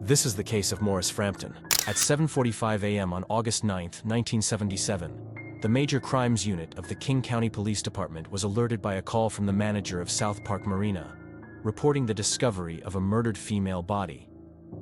This is the case of Morris Frampton. At 7:45 a.m. on August 9, 1977, the Major Crimes Unit of the King County Police Department was alerted by a call from the manager of South Park Marina, reporting the discovery of a murdered female body.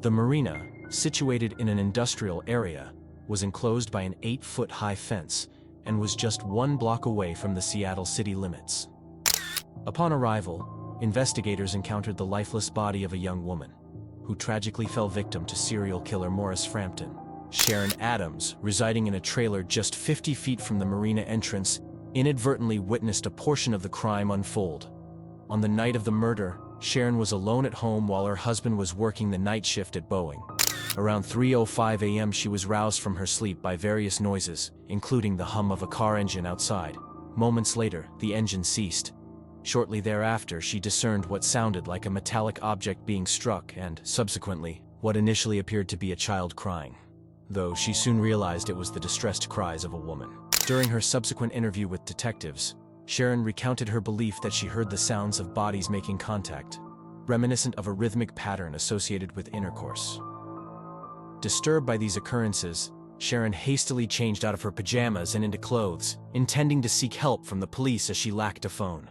The marina, situated in an industrial area, was enclosed by an 8-foot-high fence and was just 1 block away from the Seattle city limits. Upon arrival, investigators encountered the lifeless body of a young woman, who tragically fell victim to serial killer Morris Frampton. Sharon Adams, residing in a trailer just 50 feet from the marina entrance, inadvertently witnessed a portion of the crime unfold. On the night of the murder, Sharon was alone at home while her husband was working the night shift at Boeing. Around 3:05 a.m. she was roused from her sleep by various noises, including the hum of a car engine outside. Moments later, the engine ceased. Shortly thereafter, she discerned what sounded like a metallic object being struck and, subsequently, what initially appeared to be a child crying, though she soon realized it was the distressed cries of a woman. During her subsequent interview with detectives, Sharon recounted her belief that she heard the sounds of bodies making contact, reminiscent of a rhythmic pattern associated with intercourse. Disturbed by these occurrences, Sharon hastily changed out of her pajamas and into clothes, intending to seek help from the police as she lacked a phone.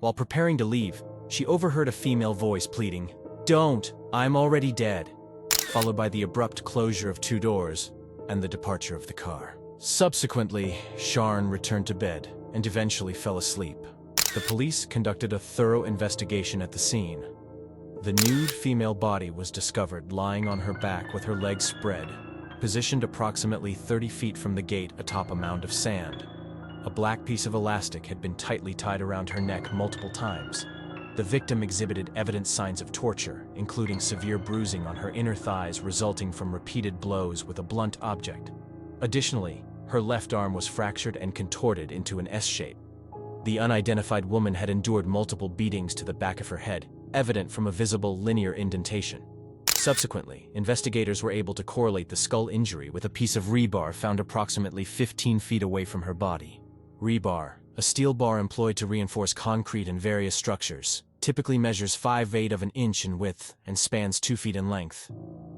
While preparing to leave, she overheard a female voice pleading, "Don't, I'm already dead," followed by the abrupt closure of 2 doors and the departure of the car. Subsequently, Sharon returned to bed and eventually fell asleep. The police conducted a thorough investigation at the scene. The nude female body was discovered lying on her back with her legs spread, positioned approximately 30 feet from the gate atop a mound of sand. A black piece of elastic had been tightly tied around her neck multiple times. The victim exhibited evident signs of torture, including severe bruising on her inner thighs resulting from repeated blows with a blunt object. Additionally, her left arm was fractured and contorted into an S shape. The unidentified woman had endured multiple beatings to the back of her head, evident from a visible linear indentation. Subsequently, investigators were able to correlate the skull injury with a piece of rebar found approximately 15 feet away from her body. Rebar, a steel bar employed to reinforce concrete and various structures, typically measures 5/8 of an inch in width and spans 2 feet in length.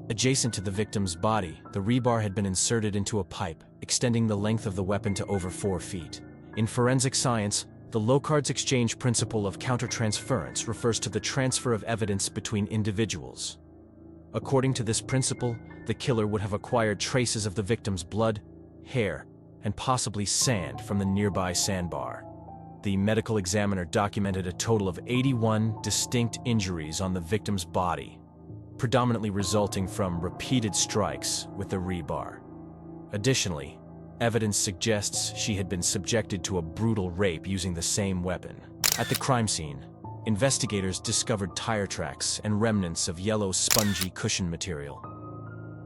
Adjacent to the victim's body, the rebar had been inserted into a pipe, extending the length of the weapon to over 4 feet. In forensic science, the Locard's exchange principle of countertransference refers to the transfer of evidence between individuals. According to this principle, the killer would have acquired traces of the victim's blood, hair, and possibly sand from the nearby sandbar. The medical examiner documented a total of 81 distinct injuries on the victim's body, predominantly resulting from repeated strikes with the rebar. Additionally, evidence suggests she had been subjected to a brutal rape using the same weapon. At the crime scene, investigators discovered tire tracks and remnants of yellow spongy cushion material.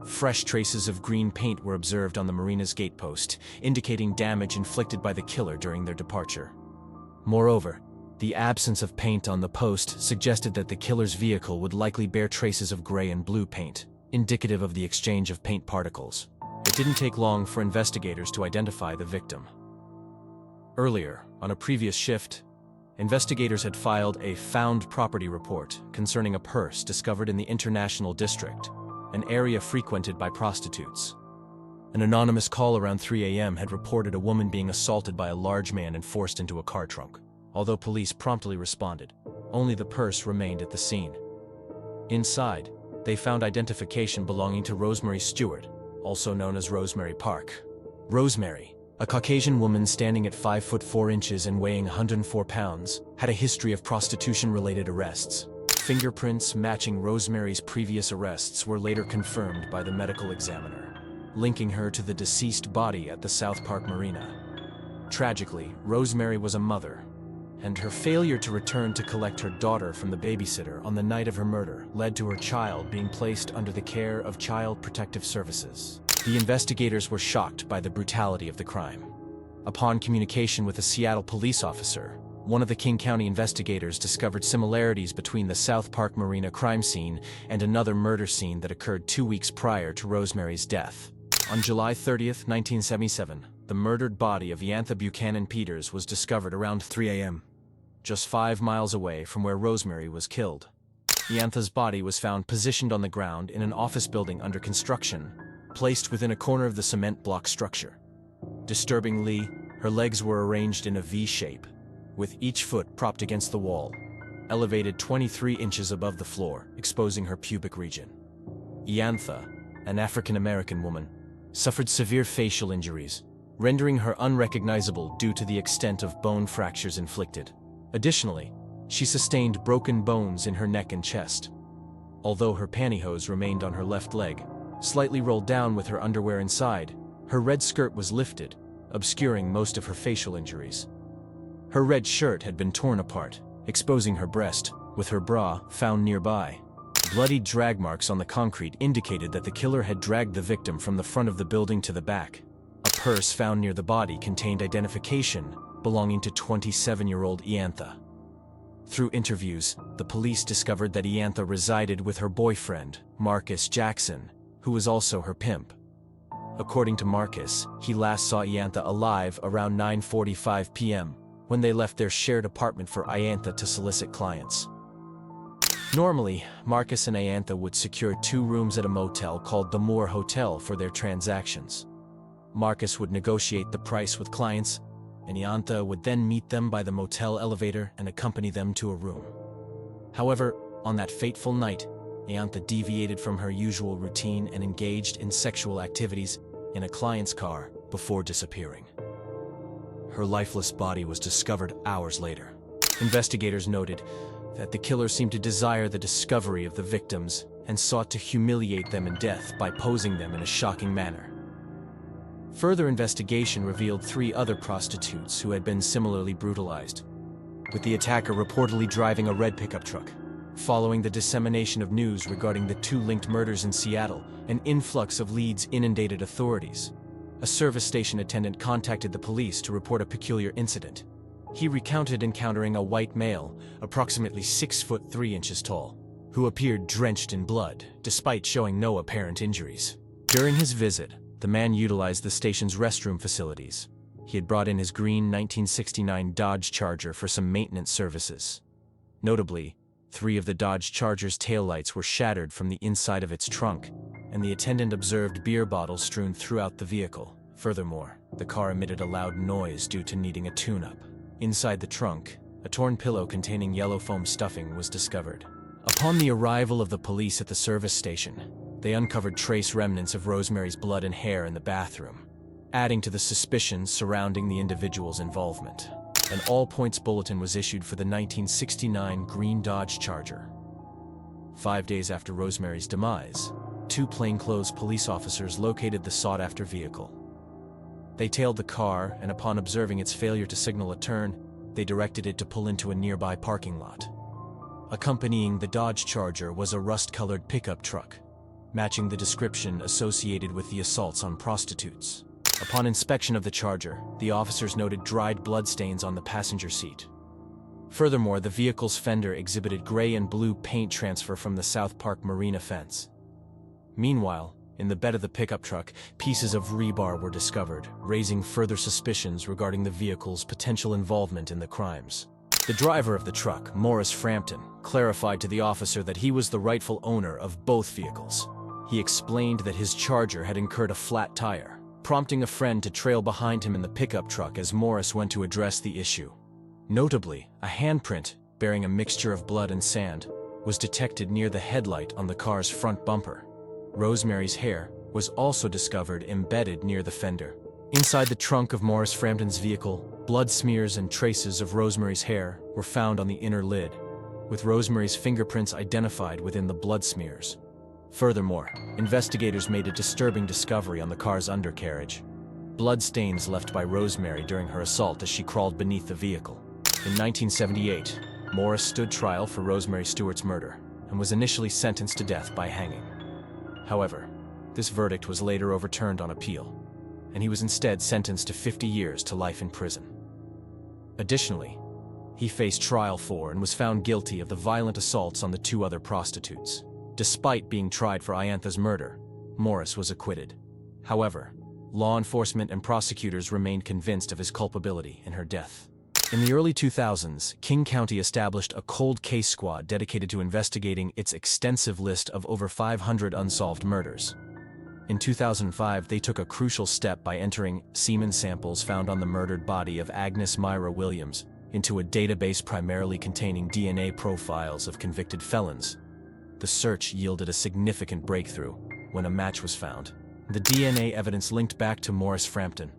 Fresh traces of green paint were observed on the marina's gatepost, indicating damage inflicted by the killer during their departure. Moreover, the absence of paint on the post suggested that the killer's vehicle would likely bear traces of gray and blue paint, indicative of the exchange of paint particles. It didn't take long for investigators to identify the victim. Earlier, on a previous shift, investigators had filed a found property report concerning a purse discovered in the International District, an area frequented by prostitutes. An anonymous call around 3 a.m. had reported a woman being assaulted by a large man and forced into a car trunk. Although police promptly responded, only the purse remained at the scene. Inside, they found identification belonging to Rosemary Stuart, also known as Rosemary Park. Rosemary, a Caucasian woman standing at 5 foot 4 inches and weighing 104 pounds, had a history of prostitution-related arrests. Fingerprints matching Rosemary's previous arrests were later confirmed by the medical examiner, linking her to the deceased body at the South Park Marina. Tragically, Rosemary was a mother, and her failure to return to collect her daughter from the babysitter on the night of her murder led to her child being placed under the care of Child Protective Services. The investigators were shocked by the brutality of the crime. Upon communication with a Seattle police officer, one of the King County investigators discovered similarities between the South Park Marina crime scene and another murder scene that occurred 2 weeks prior to Rosemary's death. On July 30th, 1977, the murdered body of Yantha Buchanan Peters was discovered around 3 a.m., just 5 miles away from where Rosemary was killed. Iantha's body was found positioned on the ground in an office building under construction, placed within a corner of the cement block structure. Disturbingly, her legs were arranged in a V shape, with each foot propped against the wall, elevated 23 inches above the floor, exposing her pubic region. Iantha, an African-American woman, suffered severe facial injuries, rendering her unrecognizable due to the extent of bone fractures inflicted. Additionally, she sustained broken bones in her neck and chest. Although her pantyhose remained on her left leg, slightly rolled down with her underwear inside, her red skirt was lifted, obscuring most of her facial injuries. Her red shirt had been torn apart, exposing her breast, with her bra found nearby. Bloody drag marks on the concrete indicated that the killer had dragged the victim from the front of the building to the back. A purse found near the body contained identification belonging to 27-year-old Iantha. Through interviews, the police discovered that Iantha resided with her boyfriend, Marcus Jackson, who was also her pimp. According to Marcus, he last saw Iantha alive around 9:45 p.m., when they left their shared apartment for Iantha to solicit clients. Normally, Marcus and Iantha would secure 2 rooms at a motel called the Moore Hotel for their transactions. Marcus would negotiate the price with clients, and Iantha would then meet them by the motel elevator and accompany them to a room. However, on that fateful night, Iantha deviated from her usual routine and engaged in sexual activities in a client's car before disappearing. Her lifeless body was discovered hours later. Investigators noted that the killer seemed to desire the discovery of the victims and sought to humiliate them in death by posing them in a shocking manner. Further investigation revealed 3 other prostitutes who had been similarly brutalized, with the attacker reportedly driving a red pickup truck. Following the dissemination of news regarding the 2 linked murders in Seattle, an influx of leads inundated authorities. A service station attendant contacted the police to report a peculiar incident. He recounted encountering a white male, approximately 6 foot 3 inches tall, who appeared drenched in blood, despite showing no apparent injuries. During his visit, the man utilized the station's restroom facilities. He had brought in his green 1969 Dodge Charger for some maintenance services. Notably, 3 of the Dodge Charger's taillights were shattered from the inside of its trunk, and the attendant observed beer bottles strewn throughout the vehicle. Furthermore, the car emitted a loud noise due to needing a tune-up. Inside the trunk, a torn pillow containing yellow foam stuffing was discovered. Upon the arrival of the police at the service station, they uncovered trace remnants of Rosemary's blood and hair in the bathroom, adding to the suspicions surrounding the individual's involvement. An all-points bulletin was issued for the 1969 green Dodge Charger. 5 days after Rosemary's demise, 2 plainclothes police officers located the sought-after vehicle. They tailed the car, and upon observing its failure to signal a turn, they directed it to pull into a nearby parking lot. Accompanying the Dodge Charger was a rust-colored pickup truck, matching the description associated with the assaults on prostitutes. Upon inspection of the Charger, the officers noted dried bloodstains on the passenger seat. Furthermore, the vehicle's fender exhibited gray and blue paint transfer from the South Park Marina fence. Meanwhile, in the bed of the pickup truck, pieces of rebar were discovered, raising further suspicions regarding the vehicle's potential involvement in the crimes. The driver of the truck, Morris Frampton, clarified to the officer that he was the rightful owner of both vehicles. He explained that his Charger had incurred a flat tire, prompting a friend to trail behind him in the pickup truck as Morris went to address the issue. Notably, a handprint, bearing a mixture of blood and sand, was detected near the headlight on the car's front bumper. Rosemary's hair was also discovered embedded near the fender. Inside the trunk of Morris Frampton's vehicle, blood smears and traces of Rosemary's hair were found on the inner lid, with Rosemary's fingerprints identified within the blood smears. Furthermore, investigators made a disturbing discovery on the car's undercarriage: blood stains left by Rosemary during her assault as she crawled beneath the vehicle. In 1978, Morris stood trial for Rosemary Stuart's murder and was initially sentenced to death by hanging. However, this verdict was later overturned on appeal, and he was instead sentenced to 50 years to life in prison. Additionally, he faced trial for and was found guilty of the violent assaults on the 2 other prostitutes. Despite being tried for Iantha's murder, Morris was acquitted. However, law enforcement and prosecutors remained convinced of his culpability in her death. In the early 2000s, King County established a cold case squad dedicated to investigating its extensive list of over 500 unsolved murders. In 2005, they took a crucial step by entering semen samples found on the murdered body of Agnes Myra Williams into a database primarily containing DNA profiles of convicted felons. The search yielded a significant breakthrough when a match was found. The DNA evidence linked back to Morris Frampton.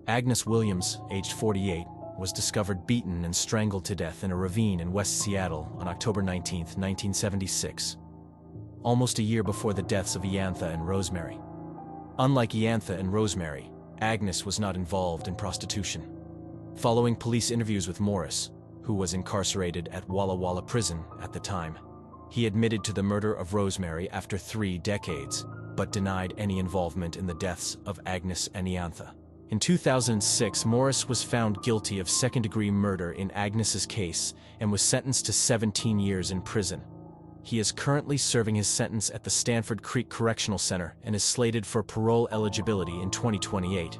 Agnes Williams, aged 48, was discovered beaten and strangled to death in a ravine in West Seattle on October 19, 1976, almost a year before the deaths of Iantha and Rosemary. Unlike Iantha and Rosemary, Agnes was not involved in prostitution. Following police interviews with Morris, who was incarcerated at Walla Walla prison at the time, he admitted to the murder of Rosemary after 3 decades, but denied any involvement in the deaths of Agnes and Iantha. In 2006, Morris was found guilty of second-degree murder in Agnes's case and was sentenced to 17 years in prison. He is currently serving his sentence at the Stanford Creek Correctional Center and is slated for parole eligibility in 2028.